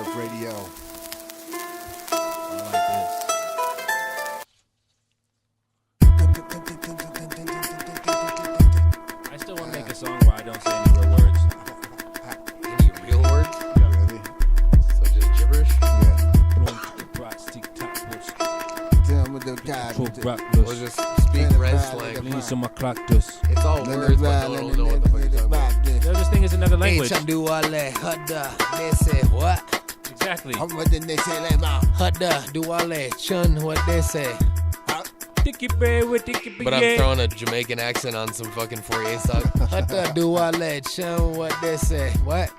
Talk Radio. I like this. I still want to make a song where I don't say any real words. Any real words? Yeah. Really? So just gibberish? Yeah. Or just speak red slang? Please on my clock this. It's all words, but no one will know what the fuck you're talking about. They'll just think it's another language. They say what? Exactly. Hudda, duale, chun, what they say. But I'm throwing a Jamaican accent on some fucking Fourier song. Hudda, duale, chun, what they say. What?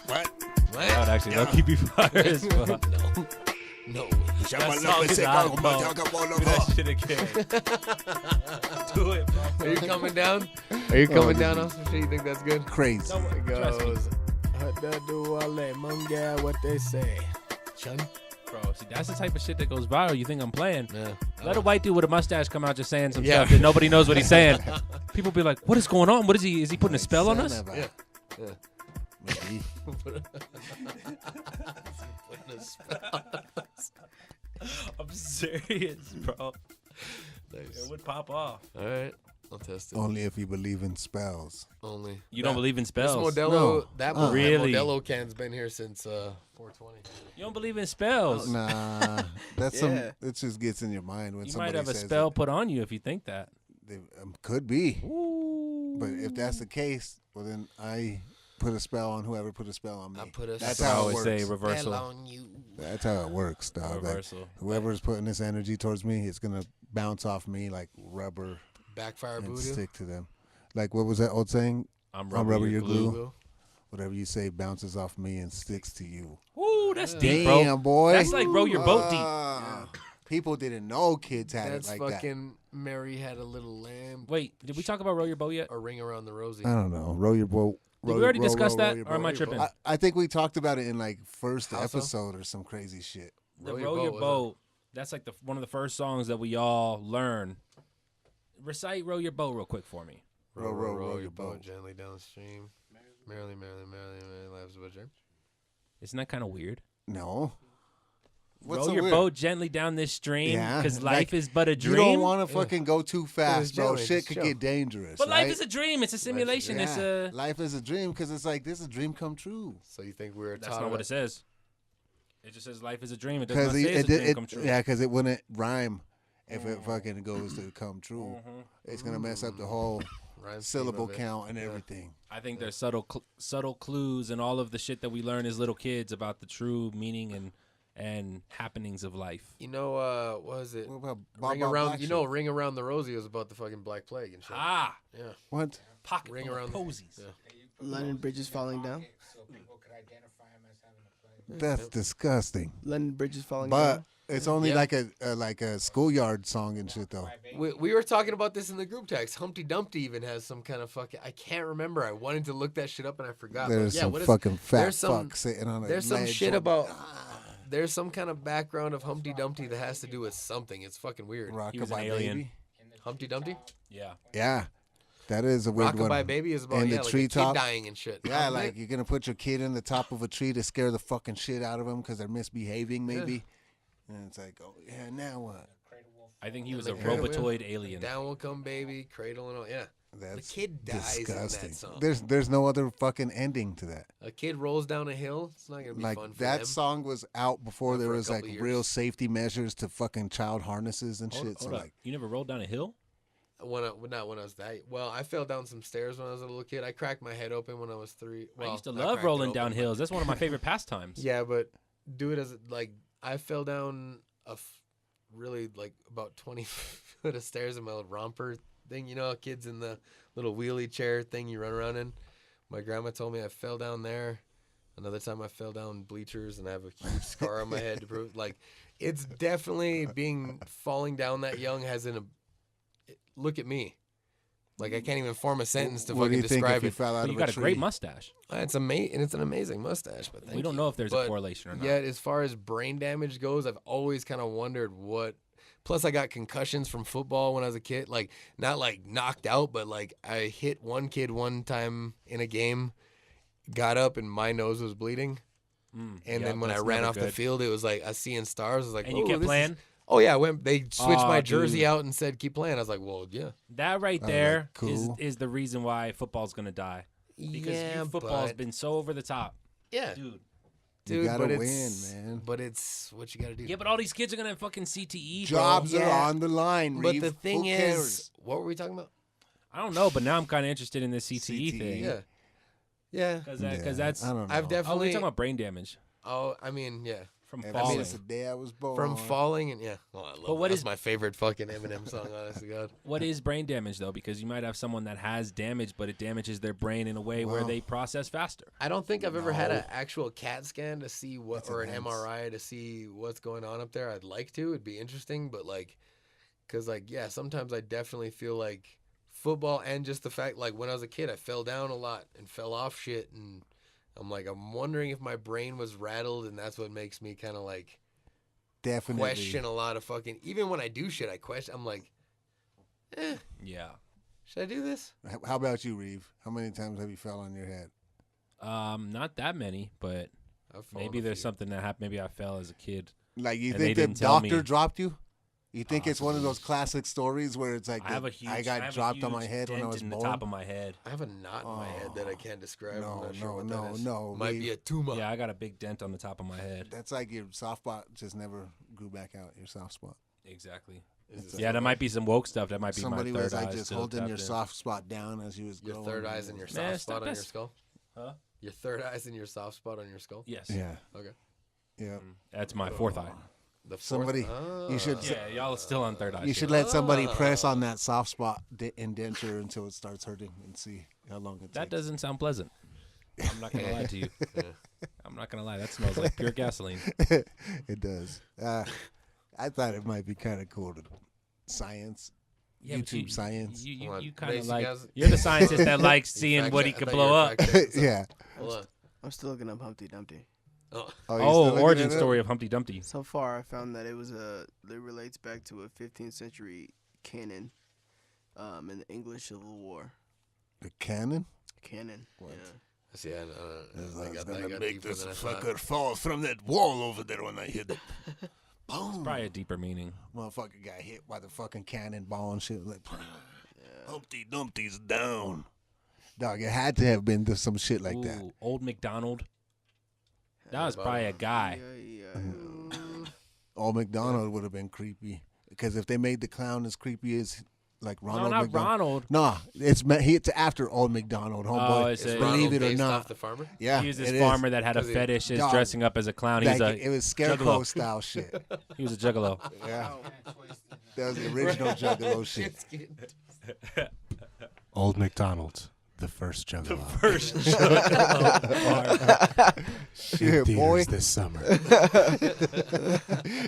What? That would actually keep you fire as well. No. That song is out, bro. Do that shit again. Do it, bro. Are you coming down? Are you coming down on some shit? You think that's good? Crazy. It goes. Hudda, duale, munga, what they say. Chun? Bro, see, that's the type of shit that goes viral. You think I'm playing? Yeah. Let a white dude with a mustache come out just saying some stuff that nobody knows what he's saying. People be like, what is going on? What is he? Is he putting a spell on us? Yeah. Yeah. Maybe. I'm serious, bro. Nice. It would pop off. All right. I'll test it. Only if you believe in spells. Only. You don't believe in This spells? Modelo, No. that Really? Modelo can's been here since 420. You don't believe in spells? Nah, that's Yeah. it just gets in your mind when You somebody might have a says spell put on you if you think that. Could be. Ooh. But if that's the case, well then I put a spell on whoever put a spell on me. I put a That's spell how it always works. say reversal. on you. That's how it works, dog. Like, Reversal. whoever's putting this energy towards me, it's gonna bounce off me like rubber Backfire and voodoo. stick to them. Like what was that old saying? I'm rubber, your glue. Glue. Whatever you say bounces off me and sticks to you. Ooh, that's deep, bro. Damn, boy. That's like row your boat deep. People didn't know kids had That's it like fucking Mary had a little lamb. Wait, did we talk about row your boat yet? A ring around the rosy. that. I don't know. Row your boat. Did we already discuss that, or am I tripping? I think we talked about it in like first How so? episode or some crazy shit. The Row row Your your Boat, boat. That's like one of the first songs that we all learn. Recite row your boat real quick for me. Row your boat. gently downstream. Merrily, lives of a dream. Isn't that kind of weird? No. What's row so your weird? boat gently down this stream Yeah, because like, life is but a dream. You don't want to fucking go too fast, bro. jelly, Shit it's could chill. get dangerous. but right? life is a dream. It's a simulation. Yeah. It's a. Life is a dream because it's like this is a dream come true. So you think we were That's taught not what about- it says. It just says life is a dream. It does not say it's a dream come true. Yeah, because it wouldn't rhyme if it fucking goes to come true. Mm-hmm. It's gonna mess up the whole Rhyme scheme syllable of it. count and everything. I think there's subtle clues and all of the shit that we learn as little kids about the true meaning and happenings of life. You know, what was it? What about Bob Ring Bob around. Black You know, shit? Ring Around the Rosie was about the fucking Black Plague and shit. Ah, Yeah. What? pocket Ring full of around. posies. Yeah. London Bridge is falling down. So people could identify him as having a plague. That's disgusting. London Bridge is falling But down. it's only Yeah. like a schoolyard song and shit though. We were talking about this in the group text. Humpty Dumpty even has some kind of fucking. I can't remember. I wanted to look that shit up and I forgot. But There's yeah, some what is- fucking fat there's some- fuck sitting on a There's some ledge shit on- about. There's some kind of background of Humpty Dumpty that has to do with something. It's fucking weird. He was an Rockabye alien. Baby. Humpty Dumpty. Yeah. Yeah, that is a weird one. Rockabye Baby is about And the like a kid treetop. dying and shit. Yeah, Isn't like it? you're gonna put your kid in the top of a tree to scare the fucking shit out of them because they're misbehaving, maybe. And it's like, oh yeah, now what? I think he was the a cradle, robotoid alien. Down will come baby, cradle and all. Yeah, That's kid dies in that disgusting. song. There's no other fucking ending to that. a kid rolls down a hill. It's not gonna be Like fun for that them. song was out before Not there for a was like couple years. real safety measures to fucking child harnesses and shit. Hold So up. like, You never rolled down a hill? Not when I was that. Well, I fell down some stairs when I was a little kid. I cracked my head open when I was 3. Well, I used to not love cracked it rolling open, down but- hills. That's one of my favorite pastimes. Yeah, but do it as like I fell down really like about 20 foot of stairs in my little romper thing. You know, kids in the little wheelie chair thing you run around in. My grandma told me I fell down there. Another time I fell down bleachers and I have a huge scar on my head to prove. Like, it's definitely falling down that young has look at me. Like, I can't even form a sentence to what do fucking you think describe if you it. fell out But of you got a tree? great mustache. It's amazing. It's an amazing mustache, but We don't know if there's a correlation or not. Yet, as far as brain damage goes, I've always kind of wondered what. Plus, I got concussions from football when I was a kid. Like, not like knocked out, but like I hit one kid one time in a game, got up, and my nose was bleeding. And yeah, then when I that's ran never off the good. field, it was like I seeing stars. I was like, And you "Oh, kept this is-" playing? Oh yeah, they switched my Aw, jersey dude. out and said keep playing. I was like, well, yeah, That right Oh, there like, cool. is the reason why football's gonna die. Because yeah, youth football's but, been so over the top, yeah, dude. dude, You gotta but win, it's, man. But it's what you gotta do. Yeah, but all these kids are gonna fucking CTE, Jobs bro. are Yeah. on the line, But Reve. the thing Who is, cares? what were we talking about? I don't know, but now I'm kind of interested in this CTE, CTE. thing. Yeah, yeah. Because Yeah, that's. I don't know. I've Oh, definitely. we're talking about brain damage Oh, I mean, yeah. from Ever falling. since the day I was born. From falling and yeah. Oh, I love But what that's is- my favorite fucking Eminem song, honest to God. What is brain damage though? Because you might have someone that has damage, but it damages their brain in a way where Wow. they process faster. I don't think I've ever had No. an actual CAT scan to see what, That's or an intense. MRI to see what's going on up there. I'd like to. It'd be interesting, but like, cause like, yeah, sometimes I definitely feel like football and just the fact, like when I was a kid, I fell down a lot and fell off shit, and I'm wondering if my brain was rattled, and that's what makes me kind of like Definitely. question a lot of fucking. Even when I do shit, I question. I'm like, Yeah. should I do this? How about you, Reve? How many times have you fell on your head? Not that many, but I've fallen maybe a there's few. something that happened. Maybe I fell as a kid. Like, you And they think the didn't tell doctor me. dropped you? You think it's one of Possibly. those classic stories where it's like I have a huge. I got dropped on my head when I was in the born? top of my head. I have a knot in my head that I can't describe. I'm No, not sure no, what no, that is. no, Might Reve. be a tumor. Yeah, I got a big dent on the top of my head. That's like your soft spot just never grew back out, your soft spot. Exactly. Is this Yeah, that might be some woke stuff. That might be Somebody my third was like eye just still holding tapped your in. soft spot down as you was your growing. third eyes and your Man, soft stop spot on your this. skull? Huh? Your third eyes and your soft spot on your skull? Yes. Yeah. Okay. Yeah. That's my fourth eye. The fourth- Somebody- you should- Yeah, y'all are still on third eye. You shit. should let somebody press on that soft spot indenture until it starts hurting and see how long it That takes. doesn't sound pleasant. I'm not gonna lie to you. I'm not gonna lie. That smells like pure gasoline. It does. I thought it might be kind of cool to science. Yeah, but YouTube science. You What, kind of basic like. as- You're the scientist that likes You seeing fact what check- he I could thought you blow were up. fact checking something. Yeah. Hold on. I'm still looking up Humpty Dumpty. Oh, you still Oh, looking origin at it? story of Humpty Dumpty. So far, I found that it relates back to a 15th century canon in the English Civil War. The cannon? Canon. What? Yeah. see, I I got deeper than I thought. fall from that wall over there when I hit it. Boom. Probably a deeper meaning. Motherfucker got hit by the fucking cannonball and shit. Like, Humpty Dumpty's down. Dog, it had to have been some shit like that. Ooh, Old McDonald. That was probably a guy. Old McDonald would have been creepy. Because if they made the clown as creepy as like Ronald No, not McDonald. Ronald. Nah, it's after Old McDonald, homeboy. it's Is a- Believe Ronald it or based not. off the farmer? Yeah, He was this it is. farmer that had a 'Cause he- fetish as Dog. dressing up as a clown. He was Like, a it was scarecrow juggalo. style shit. He was a juggalo. Yeah, that was the original Juggalo shit. Old McDonald's, the first Juggalo. First Shit, boy. this summer.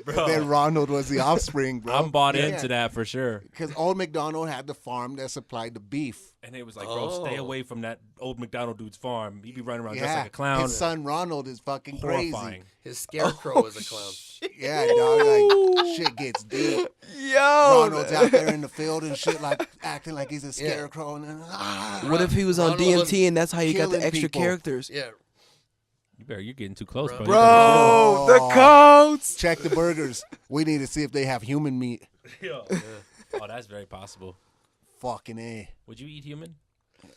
Then Ronald was the offspring, bro. I'm bought into that for sure. Because Old McDonald had the farm that supplied the beef. And it was like, bro, stay Oh. away from that Old McDonald dude's farm. He be running around dressed Yeah, like a clown. his son Ronald is fucking crazy. Horrifying. His scarecrow was a clown. Yeah, dog, like shit gets deep. Yo! Ronald's out there in the field and shit, like acting like he's a scarecrow, and then What if he was on Ronald was DMT and that's how you got the killing extra people. characters? Yeah. You're getting too close, bro. Bro, the codes! check the burgers. We need to see if they have human meat. Oh, that's very possible. Fucking A. Would you eat human?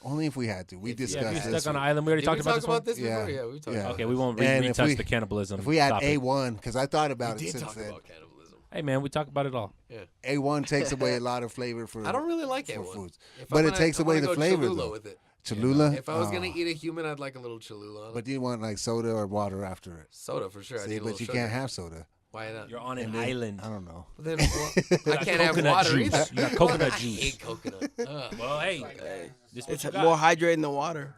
Only if we had to. We Yeah, if discussed you're this. stuck on an island, we already Did talked we about talk this one. about this before? Yeah. Yeah, we talked Yeah. about Okay, this. we won't And if retouch we- the cannibalism. If we had topic. A1, because I thought about We it did since talk then. about cannibalism. Hey man, we talk about it all. A1 takes away a lot of flavor for I don't really like for it. foods. If But I'm it gonna- takes I'm away gonna the go flavor, Cholula though. with it. Cholula? If I was gonna Oh. eat a human, I'd like a little Cholula on it. But you want like soda or water after it. Soda for sure. I See, need a but little you sugar. can't have soda. Why not? You're on an And then- island. I don't know. Then I can't have coconut water juice. either. You got coconut I juice. hate coconut. Ugh. Well, hey, this what It's you got. more hydrating than water.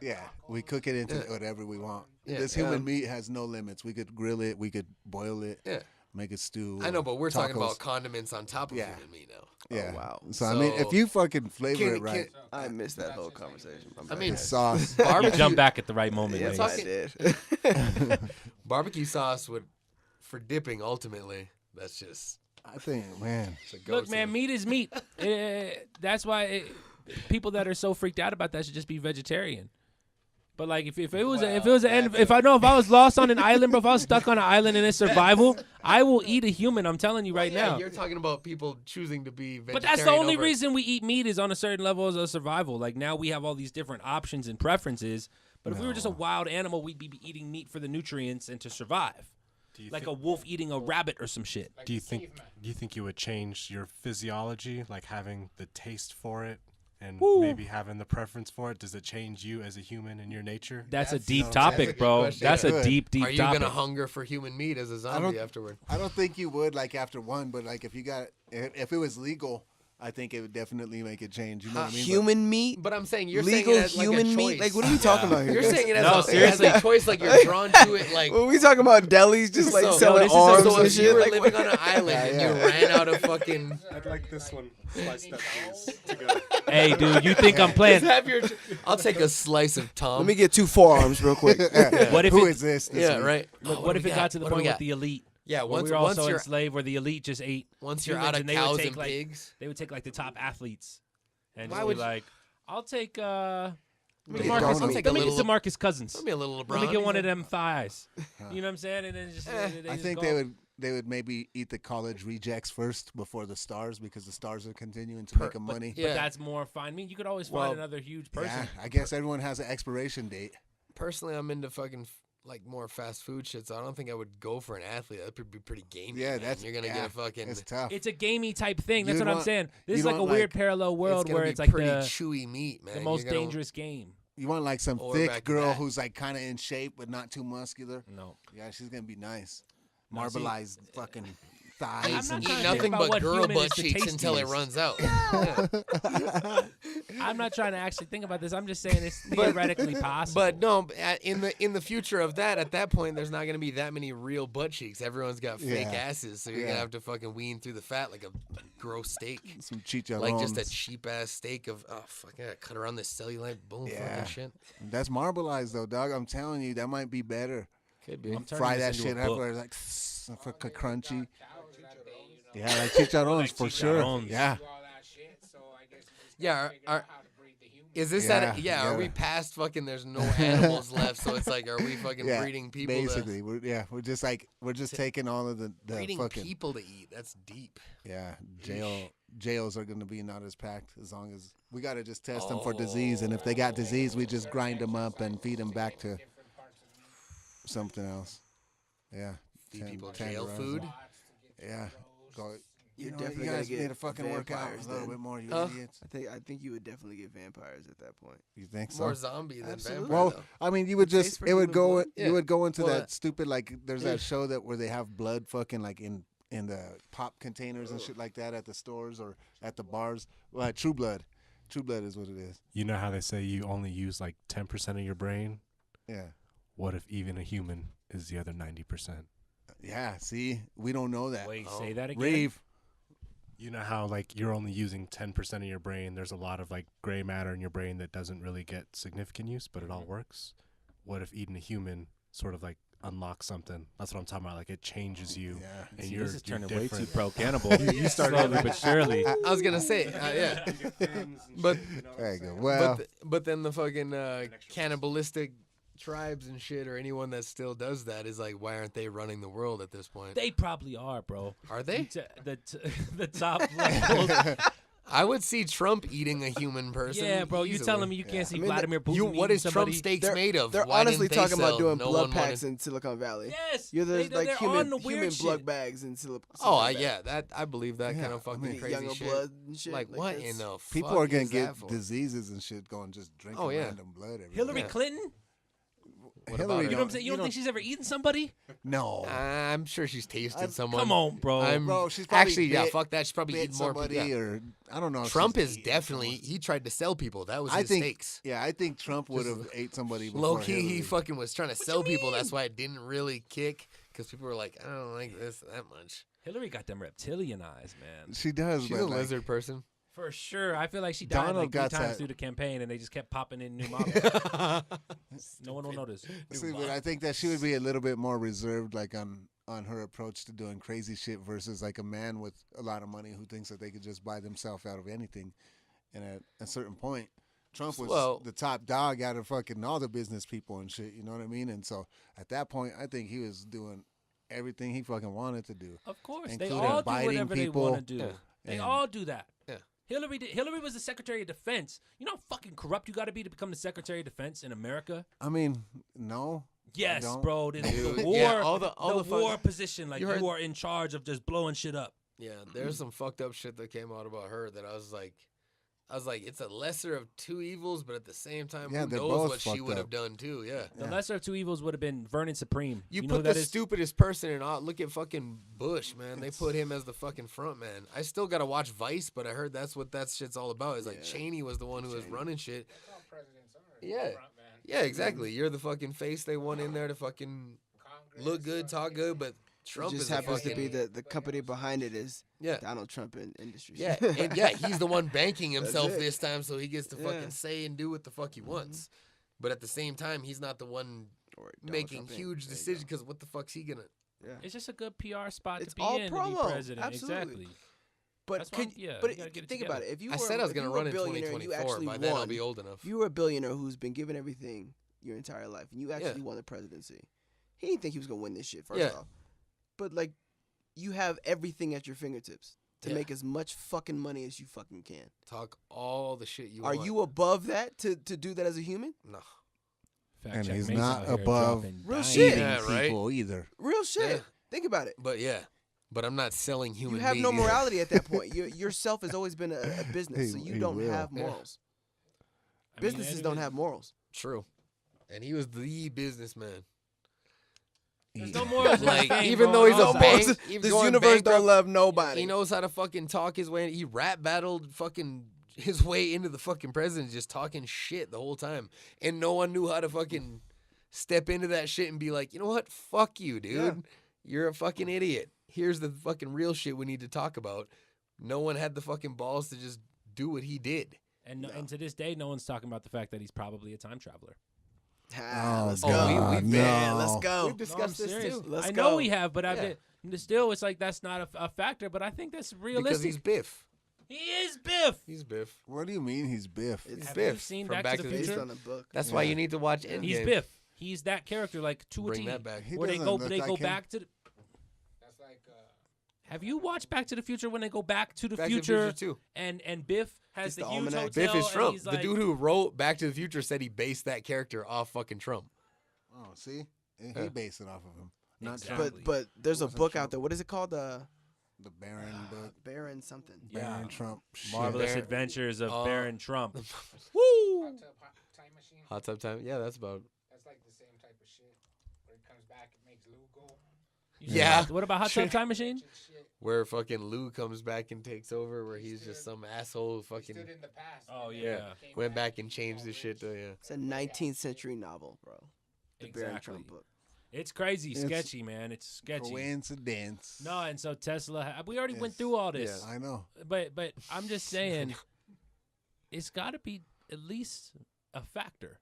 Yeah, we cook it into whatever we want. Yeah. This human meat has no limits. We could grill it. We could boil it. Yeah. Make a stew. I know, but we're talking tacos. about condiments on top of Yeah. human meat now. Yeah. wow. So I mean, if So- you fucking flavor Can- it right, I missed that whole conversation. I mean, the sauce. You barbecue, jump back at the right moment. Yes, Mace. I did. barbecue sauce would, for dipping, ultimately, that's just I think, man. it's a go-to. Look, man, meat is meat. That's why people that are so freaked out about that should just be vegetarian. But like if it was if I was lost on an island, bro, if I was stuck on an island and it's survival, I will eat a human. I'm telling you right now. You're talking about people choosing to be vegetarian. But that's the only reason we eat meat is on a certain level as a survival. Like now we have all these different options and preferences. But if we were just a wild animal, we'd be eating meat for the nutrients and to survive. Like a wolf eating a rabbit or some shit. Do you think you would change your physiology, like having the taste for it and maybe having the preference for it? Does it change you as a human in your nature? That's a deep topic, bro. That's a deep topic. Are you gonna hunger for human meat as a zombie afterward? I don't think you would like after one, but like if it was legal, I think it would definitely make it change. You know what I mean? Human meat? But I'm saying you're legal saying it as human like a meat? choice. Like, what are we talking about here? You're saying it No, as seriously. a choice, like you're drawn to it. Like, Well, we talking about delis just like selling this is arms so and if you shit. were Like, living on an island and you ran out of fucking. I'd like this one sliced up, please, to go. Hey, dude, you think I'm playing? I'll take a slice of Tom. let me get 2 forearms real quick. What if Who it, is this? Yeah, right. Look, Oh, what if it got to the What do we point with got? the elite? Yeah, Where once we were also you're enslaved, where the elite just ate. once you're humans out of and they would cows take, and like, pigs. They would take like the top athletes, and Why just would be you- like, I'll take I'll DeMarcus. take Let a me little. get DeMarcus Cousins. Let me a little LeBron. Let me get one of them thighs. You know what I'm saying? And then just I just think go. they would maybe eat the college rejects first before the stars because the stars are continuing to make them money. yeah. But that's more fine. I mean, you could always Well, find another huge person. Yeah, I guess everyone has an expiration date. Personally, I'm into fucking like more fast food shit, so I don't think I would go for an athlete. That would be pretty gamey. Yeah, man. You're gonna get a fucking. It's tough. It's a gamey type thing. That's You'd what I'm want- saying. This you'd is like a want, weird like- parallel world gonna where be it's like pretty the chewy meat, man. most You're gonna- dangerous game. You want like some Or back thick to girl back. who's like kind of in shape but not too muscular. No. Yeah, she's gonna be nice. No, see- Marbleized fucking thighs I'm not and trying Eat to shit. think nothing about but what girl human butt is the cheeks until it tastiest. runs out. Yeah. I'm not trying to actually think about this. I'm just saying it's theoretically possible. But no, in the future of that, at that point, there's not gonna be that many real butt cheeks. Everyone's got fake Yeah. asses, so you're Yeah. gonna have to fucking wean through the fat like a gross steak, Some chicharrones. like just a cheap ass steak of fuck, I gotta cut around this cellulite, boom, Yeah. fucking shit. That's marbleized though, dog. I'm telling you, that might be better. Could be. I'm turning Fry this that into a shit up book. where it's like crunchy. Yeah, like chicharrones for sure. chicharrones. Yeah. Yeah, is this Yeah, that? Yeah, are we yeah. past fucking? There's no animals left, so it's like, are we fucking Yeah, breeding people? basically, we're just taking all of the breeding fucking people to eat. That's deep. jails are gonna be not as packed as long as we gotta just test them for disease, and if they got disease, we just grind them up and feed them back to something else. Yeah, Feed people Tenderize jail them. food. Yeah, go. You're You definitely guys gonna need get to fucking work out vampires a little then. bit more, you Huh? idiots. I think you would definitely get vampires at that point. You think so? More zombie than Absolutely. vampire. Well, though. I mean, you would taste just for it would human go blood? you would go into Well, that stupid like there's that show that where they have blood fucking like in the pop containers and shit like that at the stores or at the bars. Well, True Blood is what it is. You know how they say you only use like 10% of your brain? Yeah. What if even a human is the other 90%? Yeah, see, we don't know that. Wait, say that again. Reve. You know how like you're only using 10% of your brain. There's a lot of like gray matter in your brain that doesn't really get significant use, but it all works. What if eating a human sort of like unlocks something? That's what I'm talking about. Like it changes you. Yeah. And See, you're, this is you're turning way too different. pro cannibal. You started slowly but surely. I was gonna say, yeah, but There you go. Well, but then the fucking cannibalistic tribes and shit, or anyone that still does that, is like, why aren't they running the world at this point? They probably are, bro. Are they? The top levels. I would see Trump eating a human person. Yeah, bro. You easily. telling me you can't see I mean, Vladimir Putin? What eating is Trump somebody? steaks made of? They're Why honestly didn't they talking about sell? doing No blood one packs wanted- in Silicon Valley. Yes. You're the they're like on the weird human blood shit. bags in Silicon Oh, Valley. yeah, that I believe that kind of fucking mean, crazy Younger shit. blood and shit. Like what that's- in the people fuck are gonna is get that for? diseases and shit going just drinking Oh, yeah. random blood. every Hillary day. Clinton? What Hillary, about You know what I'm saying? You don't think she's ever eaten somebody? No. I'm sure she's tasted someone. Come on, bro. I'm she's probably actually yeah. bit- Fuck that. She's probably Bit eaten more somebody people. Yeah. or I don't know. if Trump she's is eaten definitely. someone. He tried to sell people. That was I his think. steaks. Yeah, I think Trump would have ate somebody. Before Low key, he Hillary. fucking was trying to sell people. That's why it didn't really kick because people were like, I don't like this that much. Hillary got them reptilian eyes, man. She does. She's but a like, lizard person. For sure. I feel like she died Donald like 3 got times that- through the campaign, and they just kept popping in new models. No one will notice. See, but I think that she would be a little bit more reserved, like on her approach to doing crazy shit versus like a man with a lot of money who thinks that they could just buy themselves out of anything. And at a certain point, Trump was Well- the top dog out of fucking all the business people and shit. You know what I mean? And so at that point, I think he was doing everything he fucking wanted to do. Of course, they Including all do biting whatever they people. want to do. Yeah. They And- all do that. Yeah. Hillary was the Secretary of Defense. You know how fucking corrupt you got to be to become the Secretary of Defense in America? I mean, no. Yes, don't. bro. The Dude, war, yeah, all the fuck- war position, like You you, heard- are in charge of just blowing shit up. Yeah, there's some fucked up shit that came out about her that I was like, it's a lesser of two evils, but at the same time, Yeah, who they're knows both what she fucked would have up. done too? Yeah. The Yeah. lesser of two evils would have been Vernon Supreme. You know put who the that is? stupidest person in. Look at fucking Bush, man. They put him as the fucking front man. I still gotta watch Vice, but I heard that's what that shit's all about. Is like Cheney was the one who was running shit. That's all presidents are. Yeah. Front man. Yeah, exactly. You're the fucking face they want in there to fucking Congress, look good, talk good, but It Trump just is the happens to fucking be the company behind it is yeah. Donald Trump Industries. Yeah, and yeah, he's the one banking himself it. this time, so he gets to Yeah. fucking say and do what the fuck he wants. But at the same time, he's not the one Or Donald making Trump Inc. huge There you decisions go. because what the fuck's he gonna? Yeah. It's just a good PR spot It's to be all in to promo. be president. Absolutely. Exactly. But That's why I'm- yeah, but you gotta get it think about together. it. If you I were, said I was if gonna you were run a in billionaire and you 2024. actually By then, I'll won, be old enough. if you were a billionaire who's been given everything your entire life and you actually won the presidency, he didn't think he was gonna win this shit. First Yeah. off, but like, you have everything at your fingertips to Yeah. make as much fucking money as you fucking can. Talk all the shit you Are want. you above that to do that as a human? No. Fact And check he's Mason not out here above dropping real dimes. shit. Yeah, right. people either. Real shit. Yeah. Think about it. But yeah, but I'm not selling human. You have no beings. morality at that point. Yourself has always been a business, so He you don't will. have Yeah. morals. I mean, Businesses it don't is- have morals. True. And he was the businessman. There's no morals in this Like, game, even bro. though he's No a morals. bank, even This going universe bankrupt, don't love nobody. He knows how to fucking talk his way. He rap battled fucking his way into the fucking presidency, just talking shit the whole time, and no one knew how to fucking step into that shit and be like, you know what, fuck you, dude. Yeah. You're a fucking idiot. Here's the fucking real shit we need to talk about. No one had the fucking balls to just do what he did. And to this day, no one's talking about the fact that he's probably a time traveler. Let's Oh, go. God, Man, no. let's go. We've discussed this serious. too. Let's I know go. we have, but Yeah. still, it's like that's not a factor. But I think that's Because realistic. he's Biff. He is Biff. He's Biff. What do you mean he's Biff? It's Have Biff you seen from Back to the based Future? on a book. That's why Yeah. you need to watch Endgame. He's Biff. He's that character, like to a Bring T. that back. He Where they doesn't go, look they like go him. back to. That's like Have you watched Back to the Future when they go back to the Back future? to the Future too. And Biff has It's the the huge almanac. hotel. Biff is and Trump. he's The like, dude who wrote Back to the Future said he based that character off fucking Trump. Oh, see? And Yeah. he based it off of him. Not Exactly. Trump. But there's a Wasn't book Trump. out there. What is it called? The Baron book. Baron something. Yeah. Baron Trump. Shit. Marvelous Baron- Adventures of Oh. Baron Trump. hot Woo! tub time machine. Hot Tub Time. Yeah, that's about. That's like the same type of shit. Where it comes back, it makes Lou go. Yeah. What about Hot Tub Time Machine? Shit. Where fucking Lou comes back and takes over, where he's just some asshole who He fucking stood in the past. Oh, and then yeah. came went back and changed the shit. Yeah. It's a 19th century novel, bro. The Baron Exactly. Trump book. It's crazy, It's sketchy, man. It's sketchy. Coincidence. No, and so Tesla. We already went Yes. through all this, I know. but I'm just saying, it's got to be at least a factor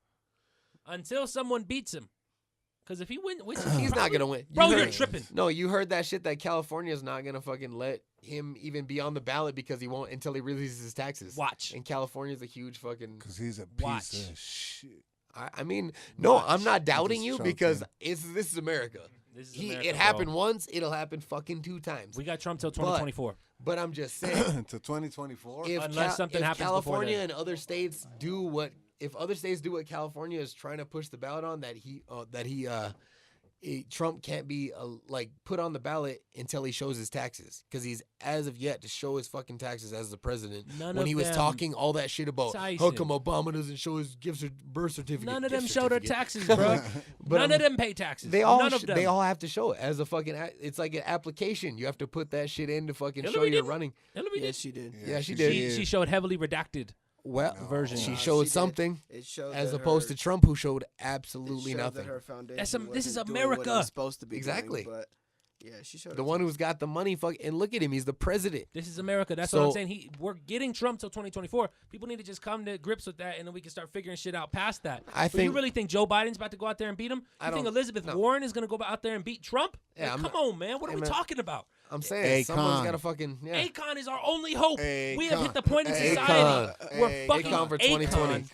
until someone beats him. Because if he wins, He's not gonna win. Bro, You you're heard- tripping. No, you heard that shit that California's not gonna fucking let him even be on the ballot because he won't until he releases his taxes. Watch. And California's a huge fucking. Because he's a Watch. piece of shit. I mean, no, I'm not doubting just you Trump, because man. this is America. This is America, It bro. happened once. It'll happen fucking 2 times. We got Trump till 2024. But I'm just saying, to 2024. if, Unless something if happens before California then. and other states do what California is trying to push the ballot on, Trump can't be like put on the ballot until he shows his taxes because he's as of yet to show his fucking taxes as the president. None when of he was them. talking all that shit about how Tyson. come Obama doesn't show his birth certificate. None of gift them show their certificate. taxes, bro. But None I'm- of them pay taxes. They all None of them. they all have to show it as a fucking. It's like an application. You have to put that shit in to fucking show Hillary you're didn't. running. Hillary Yes, did. she did. Yeah, she did. She showed heavily redacted. Well, version. she Nah, showed she did. something It showed as that opposed her- to Trump, who showed it absolutely showed nothing. That her foundation This is wasn't doing what it America. was supposed to be Exactly. doing, but Yeah, she showed The one who's got the money, and look at him. He's the president. This is America. That's what I'm saying. We're getting Trump till 2024. People need to just come to grips with that, and then we can start figuring shit out past that. You really think Joe Biden's about to go out there and beat him? You think Elizabeth Warren is going to go out there and beat Trump? Yeah, like, come on, man. What are we talking about? I'm saying someone's got to fucking. Yeah. Akon is our only hope. We have hit the point in society where fucking Akon for 2020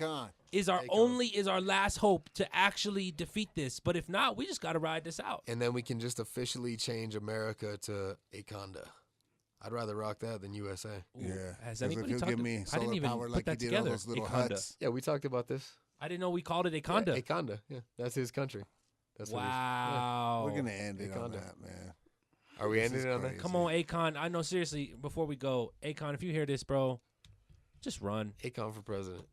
is our last hope to actually defeat this. But if not, we just got to ride this out. And then we can just officially change America to Akonda. I'd rather rock that than USA. Yeah. Has anybody talked give me solar I didn't even power put like that he did together. all those little Akonda. huts. Yeah, we talked about this. I didn't know we called it Akonda. Yeah, Akonda. Yeah, that's his country. That's Wow. We're gonna end it on Akonda. that, man. Are we ending it on that? crazy. Come on, Akon. I know, seriously, before we go, Akon, if you hear this, bro, just run. Akon for president.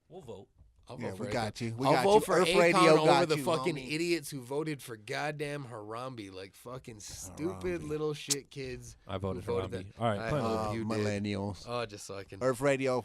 We'll vote. I'll Yeah, vote for we Akon. got you. We I'll got vote you. for Earth Akon Radio over got the you, fucking homie. idiots who voted for goddamn Harambe, like fucking stupid Harambe. little shit kids. I voted who for voted Harambe. that. All right, I put it hope on. you did. Millennials. Oh, just so I can. Earth Radio.